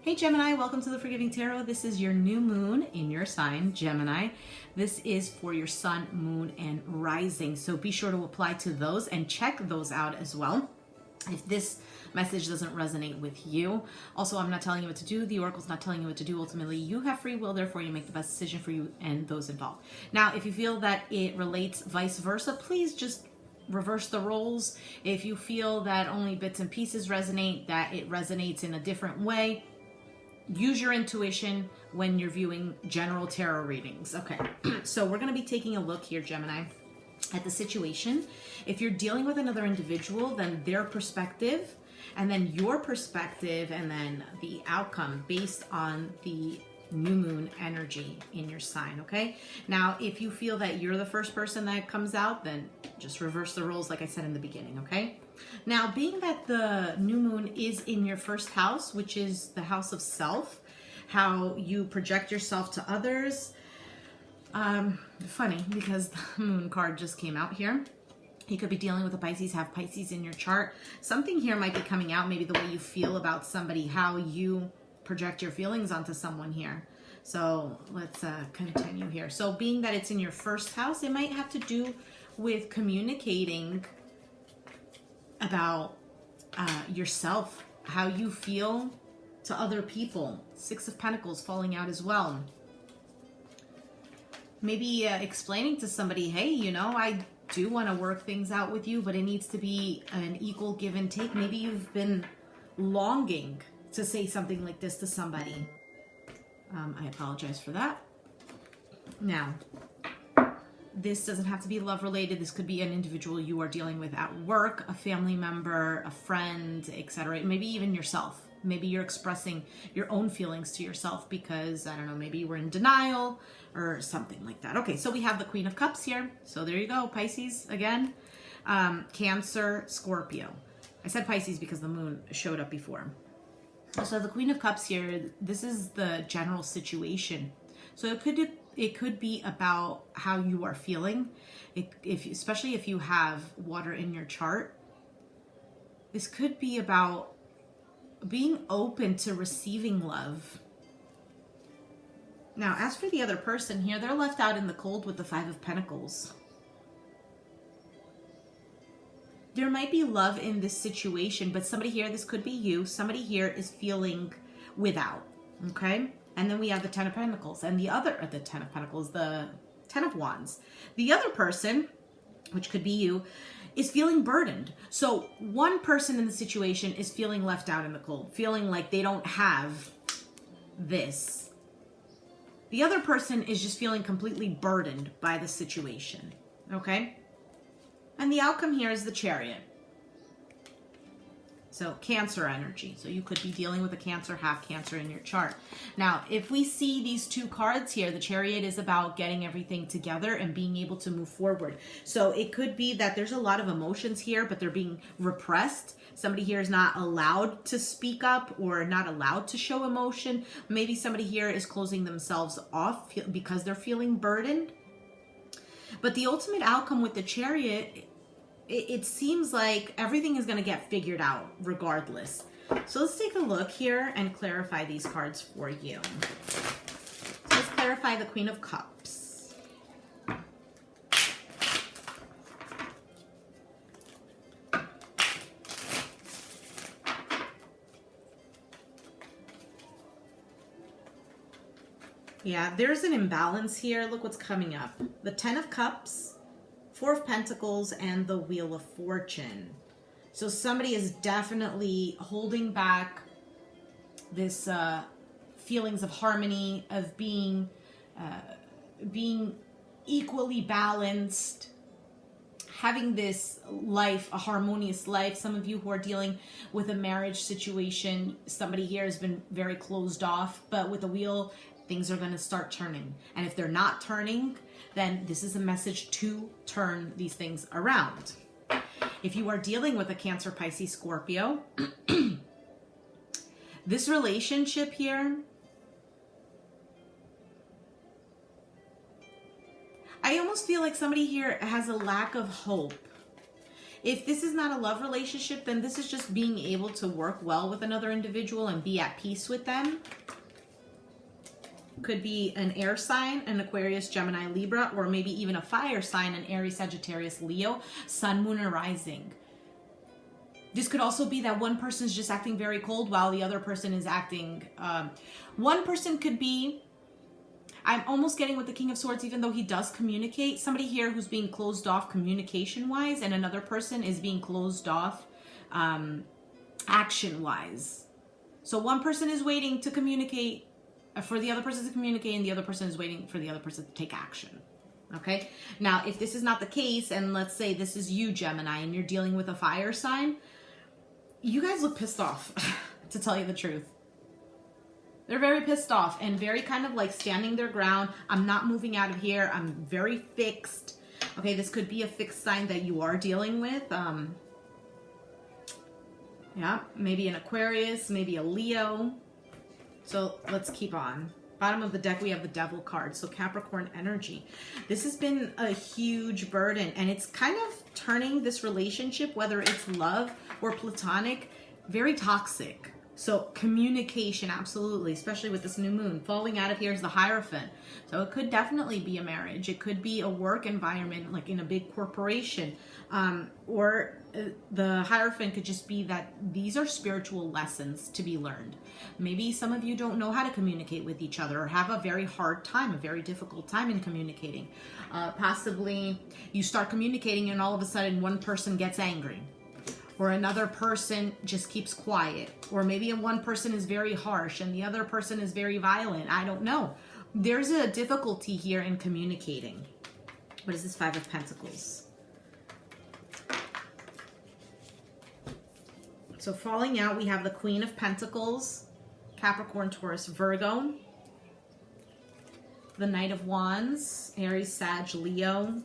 Hey Gemini, welcome to the Forgiving Tarot. This is your new moon in your sign, Gemini. This is for your sun, moon, and rising. So be sure to apply to those and check those out as well if this message doesn't resonate with you. Also, I'm not telling you what to do. The Oracle's not telling you what to do. Ultimately, you have free will, therefore you make the best decision for you and those involved. Now, if you feel that it relates vice versa, please just reverse the roles. If you feel that only bits and pieces resonate, that it resonates in a different way, use your intuition when you're viewing general tarot readings. Okay, so we're going to be taking a look here, Gemini, at the situation. If you're dealing with another individual, then their perspective, and then your perspective, and then the outcome based on the new moon energy in your sign. Okay, now if you feel that you're the first person that comes out, then just reverse the roles like I said in the beginning. Okay, now being that the new moon is in your first house, which is the house of self, how you project yourself to others. Funny because the moon card just came out here. You could be dealing with a Pisces, have Pisces in your chart. Something here might be coming out, maybe the way you feel about somebody, how you project your feelings onto someone here. So let's continue here. So being that it's in your first house, it might have to do with communicating about yourself, how you feel to other people. Six of Pentacles falling out as well. Maybe explaining to somebody, hey, you know, I do want to work things out with you, but it needs to be an equal give and take. Maybe you've been longing to say something like this to somebody. I apologize for that. Now, this doesn't have to be love related. This could be an individual you are dealing with at work, a family member, a friend, etc. Maybe even yourself. Maybe you're expressing your own feelings to yourself because, I don't know, maybe you were in denial or something like that. Okay, so we have the Queen of Cups here. So there you go, Pisces again. Cancer, Scorpio. I said Pisces because the moon showed up before. So the Queen of Cups here, this is the general situation. So it could be about how you are feeling, especially if you have water in your chart. This could be about being open to receiving love. Now, as for the other person here, they're left out in the cold with the Five of Pentacles. There might be love in this situation, but somebody here, this could be you, somebody here is feeling without, okay? And then we have the Ten of Pentacles, and the Ten of Pentacles, the Ten of Wands. The other person, which could be you, is feeling burdened. So one person in the situation is feeling left out in the cold, feeling like they don't have this. The other person is just feeling completely burdened by the situation, okay? And the outcome here is the Chariot. So Cancer energy. So you could be dealing with a Cancer, half Cancer in your chart. Now, if we see these two cards here, the Chariot is about getting everything together and being able to move forward. So it could be that there's a lot of emotions here, but they're being repressed. Somebody here is not allowed to speak up or not allowed to show emotion. Maybe somebody here is closing themselves off because they're feeling burdened. But the ultimate outcome with the Chariot, it seems like everything is going to get figured out regardless. So let's take a look here and clarify these cards for you. So let's clarify the Queen of Cups. Yeah, there's an imbalance here. Look what's coming up. The Ten of Cups, Four of Pentacles, and the Wheel of Fortune. So somebody is definitely holding back this feelings of harmony, of being equally balanced, having this life, a harmonious life. Some of you who are dealing with a marriage situation, somebody here has been very closed off, but with the wheel, things are going to start turning. And if they're not turning, then this is a message to turn these things around. If you are dealing with a Cancer, Pisces, Scorpio, this relationship here, I almost feel like somebody here has a lack of hope. If this is not a love relationship, then this is just being able to work well with another individual and be at peace with them. Could be an air sign, an Aquarius, Gemini, Libra, or maybe even a fire sign, an Aries, Sagittarius, Leo, Sun, Moon, and Rising. This could also be that one person is just acting very cold while the other person is acting... one person could be... I'm almost getting with the King of Swords, even though he does communicate. Somebody here who's being closed off communication-wise, and another person is being closed off action-wise. So one person is waiting to communicate for the other person to communicate, and the other person is waiting for the other person to take action. Okay? Now, if this is not the case, and let's say this is you, Gemini, and you're dealing with a fire sign, you guys look pissed off, to tell you the truth. They're very pissed off and very kind of like standing their ground. I'm not moving out of here. I'm very fixed. Okay, this could be a fixed sign that you are dealing with. Yeah, maybe an Aquarius, maybe a Leo. So let's keep on. Bottom of the deck, we have the Devil card. So Capricorn energy. This has been a huge burden, and it's kind of turning this relationship, whether it's love or platonic, very toxic. So communication, absolutely, especially with this new moon. Falling out of here is the Hierophant. So it could definitely be a marriage. It could be a work environment, like in a big corporation. Or the Hierophant could just be that these are spiritual lessons to be learned. Maybe some of you don't know how to communicate with each other, or have a very hard time, a very difficult time in communicating. Possibly you start communicating and all of a sudden one person gets angry. Or another person just keeps quiet. Or maybe one person is very harsh and the other person is very violent. I don't know. There's a difficulty here in communicating. What is this Five of Pentacles? So falling out, we have the Queen of Pentacles, Capricorn, Taurus, Virgo. The Knight of Wands, Aries, Sag, Leo.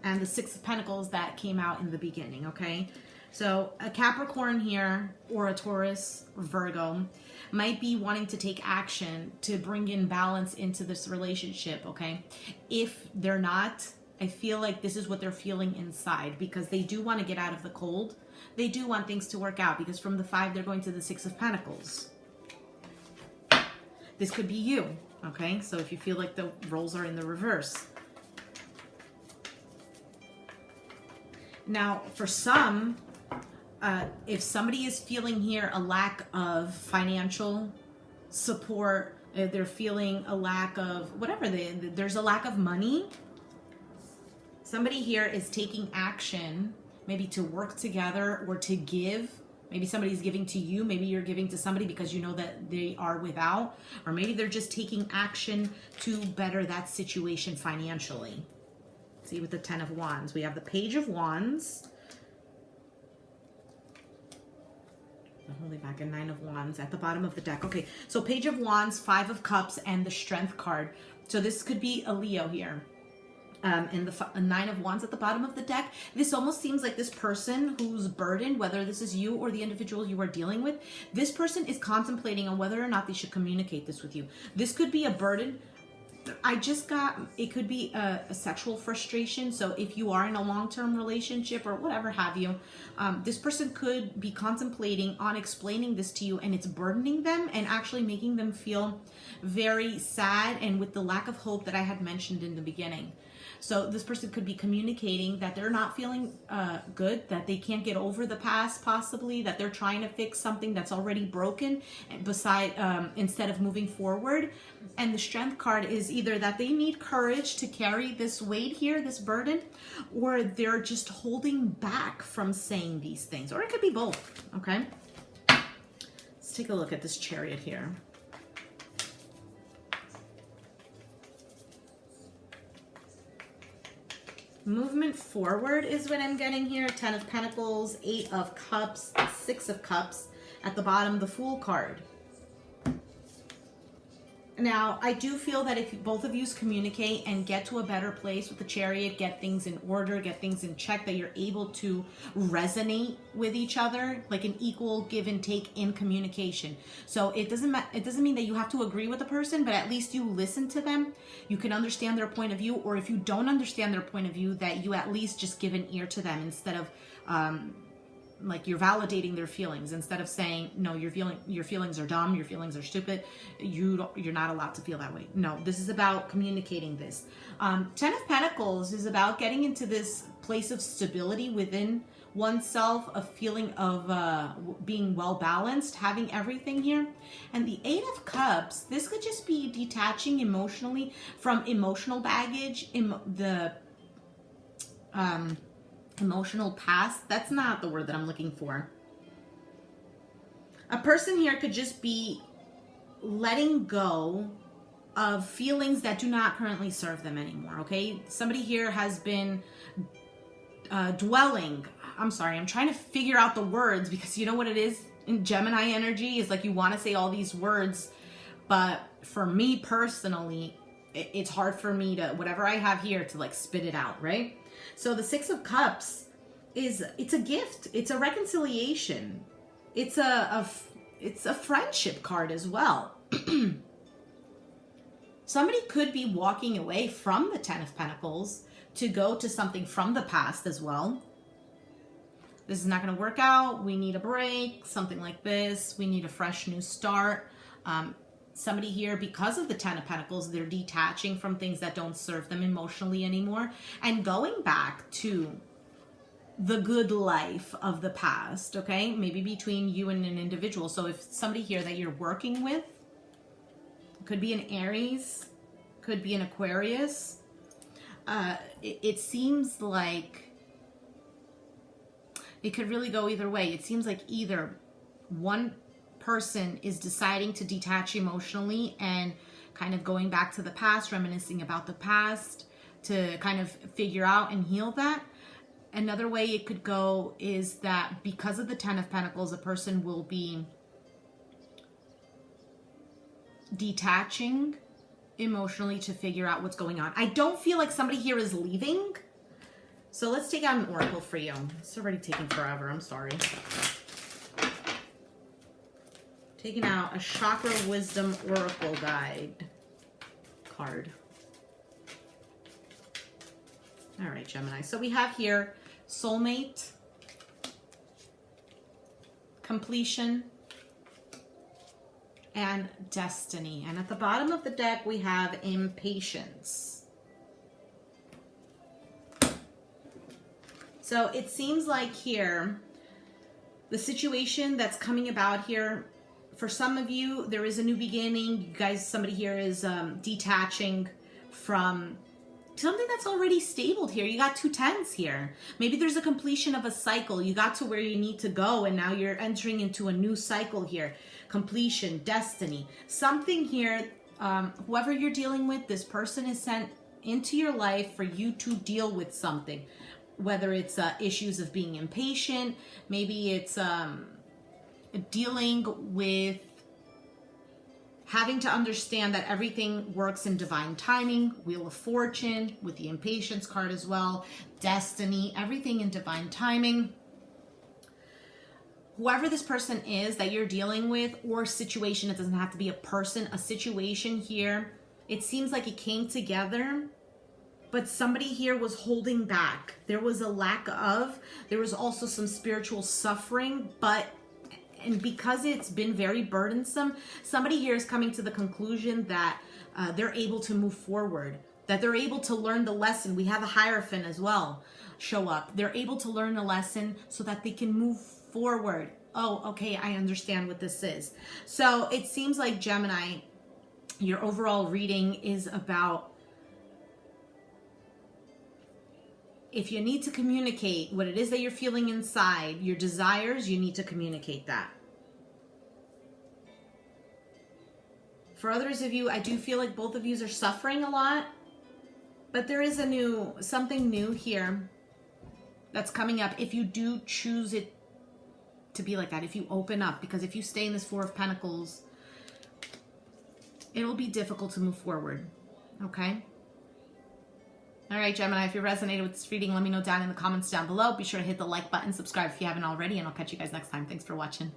And the Six of Pentacles that came out in the beginning, okay? So a Capricorn here, or a Taurus, or Virgo, might be wanting to take action to bring in balance into this relationship, okay? If they're not, I feel like this is what they're feeling inside, because they do want to get out of the cold. They do want things to work out, because from the Five, they're going to the Six of Pentacles. This could be you, okay? So if you feel like the roles are in the reverse. Now, for some... if somebody is feeling here a lack of financial support, they're feeling a lack of whatever, there's a lack of money. Somebody here is taking action, maybe to work together or to give. Maybe somebody's giving to you. Maybe you're giving to somebody because you know that they are without. Or maybe they're just taking action to better that situation financially. See, with the Ten of Wands, we have the Page of Wands. Holding back a Nine of Wands at the bottom of the deck. Okay, so Page of Wands, Five of Cups, and the Strength card. So this could be a Leo here. And the Nine of Wands at the bottom of the deck. This almost seems like this person who's burdened, whether this is you or the individual you are dealing with, this person is contemplating on whether or not they should communicate this with you. This could be a burden. It could be a sexual frustration. So if you are in a long-term relationship or whatever have you, this person could be contemplating on explaining this to you, and it's burdening them and actually making them feel very sad and with the lack of hope that I had mentioned in the beginning. So this person could be communicating that they're not feeling good, that they can't get over the past, possibly, that they're trying to fix something that's already broken instead of moving forward. And the Strength card is either that they need courage to carry this weight here, this burden, or they're just holding back from saying these things. Or it could be both, okay? Let's take a look at this Chariot here. Movement forward is what I'm getting here. Ten of Pentacles, Eight of Cups, Six of Cups. At the bottom, the Fool card. Now, I do feel that if both of you communicate and get to a better place with the Chariot, get things in order, get things in check, that you're able to resonate with each other, like an equal give and take in communication. So it doesn't mean that you have to agree with the person, but at least you listen to them. You can understand their point of view, or if you don't understand their point of view, that you at least just give an ear to them instead of like you're validating their feelings, instead of saying, no, your feelings are dumb, your feelings are stupid, you're not allowed to feel that way. No, this is about communicating this. 10 of Pentacles is about getting into this place of stability within oneself, a feeling of being well balanced, having everything here. And the 8 of Cups, this could just be detaching emotionally from emotional baggage, emotional past. That's not the word that I'm looking for. A person here could just be letting go of feelings that do not currently serve them anymore, okay? Somebody here has been dwelling. I'm sorry, I'm trying to figure out the words, because you know what it is in Gemini energy is like you want to say all these words, but for me personally, it's hard for me to, whatever I have here, to like spit it out, right? So the 6 of Cups it's a gift. It's a reconciliation. It's a friendship card as well. Somebody could be walking away from the 10 of Pentacles to go to something from the past as well. This is not going to work out. We need a break, something like this. We need a fresh new start. Somebody here, because of the 10 of Pentacles, they're detaching from things that don't serve them emotionally anymore and going back to the good life of the past, okay? Maybe between you and an individual. So if somebody here that you're working with, could be an Aries, could be an Aquarius, it seems like it could really go either way. It seems like either one person is deciding to detach emotionally and kind of going back to the past, reminiscing about the past to kind of figure out and heal that. Another way it could go is that because of the 10 of Pentacles, a person will be detaching emotionally to figure out what's going on. I don't feel like somebody here is leaving. So let's take out an oracle for you. It's already taking forever. I'm sorry. Taking out a Chakra Wisdom Oracle Guide card. All right, Gemini. So we have here soulmate, completion, and destiny. And at the bottom of the deck, we have impatience. So it seems like here, the situation that's coming about here, for some of you, there is a new beginning. You guys, somebody here is detaching from something that's already stabled here. You got 2 10s here. Maybe there's a completion of a cycle. You got to where you need to go, and now you're entering into a new cycle here. Completion, destiny. Something here, whoever you're dealing with, this person is sent into your life for you to deal with something. Whether it's issues of being impatient, maybe it's dealing with having to understand that everything works in divine timing. Wheel of Fortune with the impatience card as well. Destiny, everything in divine timing. Whoever this person is that you're dealing with, or situation, it doesn't have to be a person, a situation here, it seems like it came together, but somebody here was holding back. There was a lack of, there was also some spiritual suffering, and because it's been very burdensome, somebody here is coming to the conclusion that they're able to move forward, that they're able to learn the lesson. We have a Hierophant as well show up. They're able to learn the lesson so that they can move forward. Oh, okay, I understand what this is. So it seems like, Gemini, your overall reading is about, if you need to communicate what it is that you're feeling inside, your desires, you need to communicate that. For others of you, I do feel like both of you are suffering a lot, but there is something new here that's coming up if you do choose it to be like that, if you open up. Because if you stay in this 4 of Pentacles, it'll be difficult to move forward. Okay? All right, Gemini, if you resonated with this reading, let me know down in the comments down below. Be sure to hit the like button, subscribe if you haven't already, and I'll catch you guys next time. Thanks for watching.